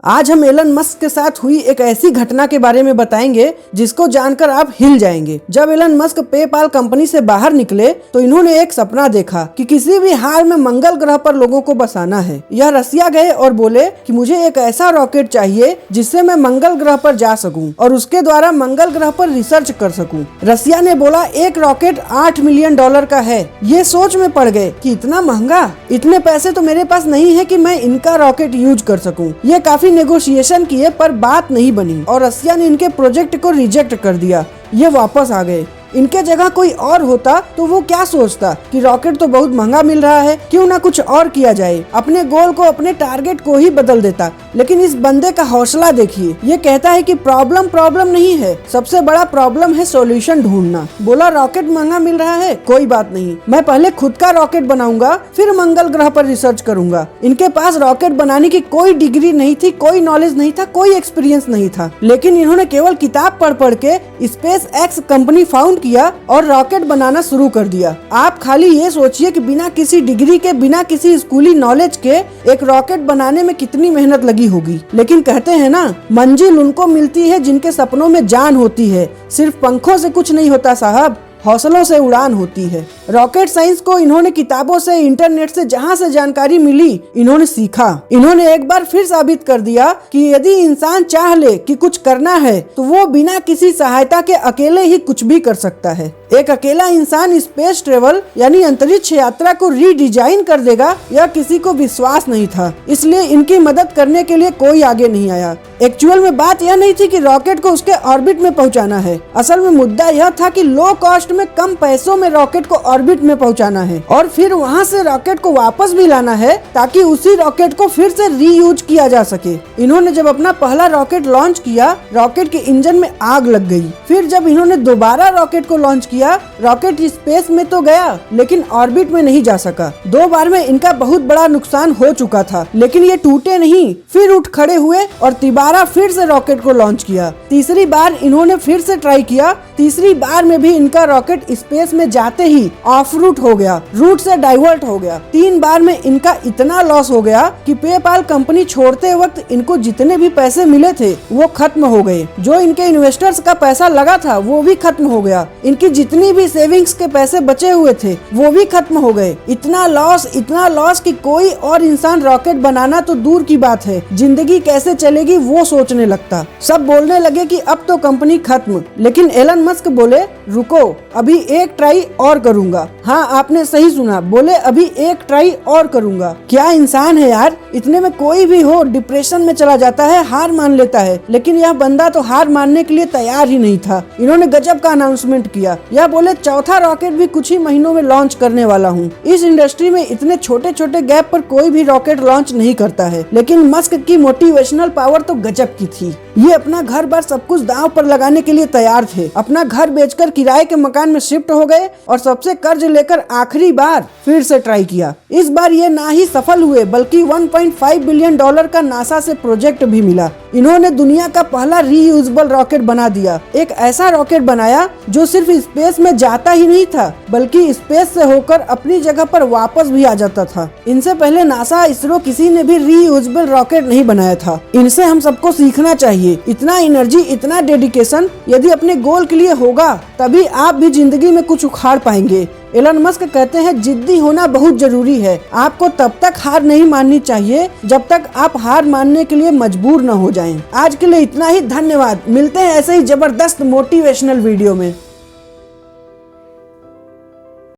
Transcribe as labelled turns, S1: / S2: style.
S1: आज हम Elon Musk के साथ हुई एक ऐसी घटना के बारे में बताएंगे जिसको जानकर आप हिल जाएंगे। जब एलन मस्क पेपाल कंपनी से बाहर निकले तो इन्होंने एक सपना देखा कि किसी भी हाल में मंगल ग्रह पर लोगों को बसाना है। यह रसिया गए और बोले कि मुझे एक ऐसा रॉकेट चाहिए जिससे मैं मंगल ग्रह पर जा सकूं और उसके द्वारा मंगल ग्रह पर रिसर्च कर सकूं। रसिया ने बोला एक रॉकेट $8 मिलियन का है। ये सोच में पड़ गए कि इतना महंगा, इतने पैसे तो मेरे पास नहीं है कि मैं इनका रॉकेट यूज कर सकूं। ये काफी नेगोशिएशन किए पर बात नहीं बनी और रसिया ने इनके प्रोजेक्ट को रिजेक्ट कर दिया। ये वापस आ गए। इनके जगह कोई और होता तो वो क्या सोचता कि रॉकेट तो बहुत महंगा मिल रहा है, क्यों ना कुछ और किया जाए, अपने गोल को, अपने टारगेट को ही बदल देता। लेकिन इस बंदे का हौसला देखिए। ये कहता है कि प्रॉब्लम नहीं है, सबसे बड़ा प्रॉब्लम है सॉल्यूशन ढूंढना। बोला रॉकेट महंगा मिल रहा है, कोई बात नहीं, मैं पहले खुद का रॉकेट बनाऊंगा, फिर मंगल ग्रह पर रिसर्च करूंगा। इनके पास रॉकेट बनाने की कोई डिग्री नहीं थी, कोई नॉलेज नहीं था, कोई एक्सपीरियंस नहीं था, लेकिन इन्होंने केवल किताब पढ़ के स्पेस एक्स कंपनी फाउंड किया और रॉकेट बनाना शुरू कर दिया। आप खाली ये सोचिए कि बिना किसी डिग्री के, बिना किसी स्कूली नॉलेज के एक रॉकेट बनाने में कितनी मेहनत लगी होगी। लेकिन कहते हैं ना, मंजिल उनको मिलती है जिनके सपनों में जान होती है। सिर्फ पंखों से कुछ नहीं होता साहब, हौसलों से उड़ान होती है। रॉकेट साइंस को इन्होंने किताबों से, इंटरनेट से, जहां से जानकारी मिली, इन्होंने सीखा। इन्होंने एक बार फिर साबित कर दिया कि यदि इंसान चाह ले कि कुछ करना है तो वो बिना किसी सहायता के अकेले ही कुछ भी कर सकता है। एक अकेला इंसान स्पेस ट्रेवल यानी अंतरिक्ष यात्रा को रीडिजाइन कर देगा, यह किसी को विश्वास नहीं था। इसलिए इनकी मदद करने के लिए कोई आगे नहीं आया। एक्चुअल में बात यह नहीं थी कि रॉकेट को उसके ऑर्बिट में पहुंचाना है। असल में मुद्दा यह था कि लो कॉस्ट में, कम पैसों में रॉकेट को ऑर्बिट में पहुंचाना है और फिर वहां से रॉकेट को वापस भी लाना है ताकि उसी रॉकेट को फिर से रीयूज किया जा सके। इन्होंने जब अपना पहला रॉकेट लॉन्च किया, रॉकेट के इंजन में आग लग गई। फिर जब इन्होंने दोबारा रॉकेट को लॉन्च किया, रॉकेट स्पेस में तो गया लेकिन ऑर्बिट में नहीं जा सका। 2 बार में इनका बहुत बड़ा नुकसान हो चुका था, लेकिन ये टूटे नहीं, फिर उठ खड़े हुए और दोबारा फिर से रॉकेट को लॉन्च किया। तीसरी बार इन्होंने फिर से ट्राई किया। तीसरी बार में भी इनका रॉकेट स्पेस में जाते ही ऑफ रूट हो गया, रूट से डाइवर्ट हो गया। 3 बार में इनका इतना लॉस हो गया कि पेपाल कंपनी छोड़ते वक्त इनको जितने भी पैसे मिले थे वो खत्म हो गए। जो इनके इन्वेस्टर्स का पैसा लगा था वो भी खत्म हो गया। इनकी जितनी भी सेविंग्स के पैसे बचे हुए थे वो भी खत्म हो गए। इतना लॉस कि कोई और इंसान रॉकेट बनाना तो दूर की बात है, जिंदगी कैसे चलेगी वो सोचने लगता। सब बोलने लगे कि अब तो कंपनी खत्म, लेकिन एलन मस्क बोले रुको, अभी एक ट्राई और करूंगा। हाँ, आपने सही सुना, बोले अभी एक ट्राई और करूंगा। क्या इंसान है यार, इतने में कोई भी हो डिप्रेशन में चला जाता है, हार मान लेता है, लेकिन यह बंदा तो हार मानने के लिए तैयार ही नहीं था। इन्होंने गजब का अनाउंसमेंट किया। यह बोले चौथा रॉकेट भी कुछ ही महीनों में लॉन्च करने वाला हूँ। इस इंडस्ट्री में इतने छोटे छोटे गैप पर कोई भी रॉकेट लॉन्च नहीं करता है, लेकिन मस्क की मोटिवेशनल पावर तो गजब की थी। ये अपना घर बार सब कुछ दांव पर लगाने के लिए तैयार थे। अपना घर बेचकर किराए के मकान में शिफ्ट हो गए और सबसे कर्ज लेकर आखिरी बार फिर से ट्राई किया। इस बार ये ना ही सफल हुए बल्कि $1.5 बिलियन का नासा से प्रोजेक्ट भी मिला। इन्होंने दुनिया का पहला रीयूजेबल रॉकेट बना दिया। एक ऐसा रॉकेट बनाया जो सिर्फ स्पेस में जाता ही नहीं था बल्कि स्पेस से होकर अपनी जगह पर वापस भी आ जाता था। इनसे पहले नासा, इसरो किसी ने भी रीयूजेबल रॉकेट नहीं बनाया था। इनसे हम सबको सीखना चाहिए। इतना एनर्जी, इतना डेडिकेशन यदि अपने गोल के लिए होगा तभी आप भी जिंदगी में कुछ उखाड़ पाएंगे। एलन मस्क कहते हैं जिद्दी होना बहुत जरूरी है। आपको तब तक हार नहीं माननी चाहिए जब तक आप हार मानने के लिए मजबूर न हो जाएं। आज के लिए इतना ही, धन्यवाद। मिलते हैं ऐसे ही जबरदस्त मोटिवेशनल वीडियो में।